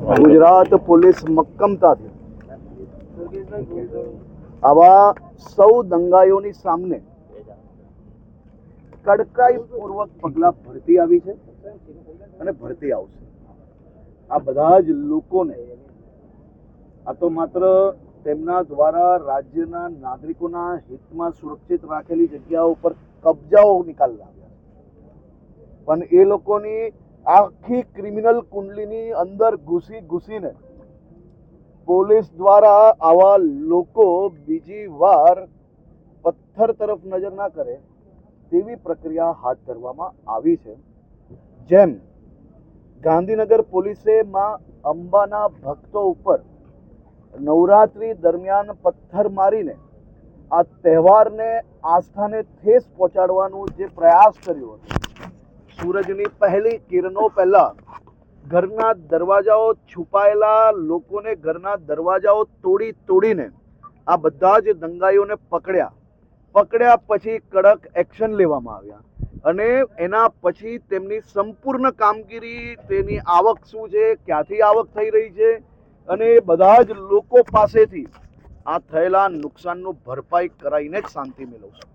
Gujarat police મક્કમતાથી આવા સૌ દંગાઈઓની સામે કડકાઈપૂર્વક પગલાં ભરતી આવી છે અને ભરતી આવશે. આ બધા જ લોકોને આ તો માત્ર તેમના દ્વારા રાજ્યના નાગરિકોના હિતમાં સુરક્ષિત રાખેલી જગ્યાઓ ઉપર કબજાઓ નિકાલવા પણ એ લોકોની આખી ક્રિમિનલ કુંડલીની અંદર ઘૂસીને પોલીસ દ્વારા આવા લોકો બીજી વાર પથ્થર તરફ નજર ના કરે તેવી પ્રક્રિયા હાથ ધરવામાં આવી છે. જેમ ગાંધીનગર પોલીસે માં અંબાના ભક્તો ઉપર નવરાત્રી દરમિયાન પથ્થર મારીને આ તહેવારને આસ્થાને ઠેસ પહોંચાડવાનો જે પ્રયાસ કર્યો હતો, સૂરજની પહેલી કિરણો પહેલા ઘરના દરવાજાઓ છુપાયેલા લોકોને ઘરના દરવાજાઓ તોડીને આ બધા જ દંગાઈઓને પકડ્યા પછી કડક એક્શન લેવામાં આવ્યા અને એના પછી તેમની સંપૂર્ણ કામગીરી, તેની આવક શું છે, ક્યાંથી આવક થઈ રહી છે અને બધા જ લોકો પાસેથી આ થયેલા નુકસાનનું ભરપાઈ કરાવીને જ શાંતિ મેળવશે.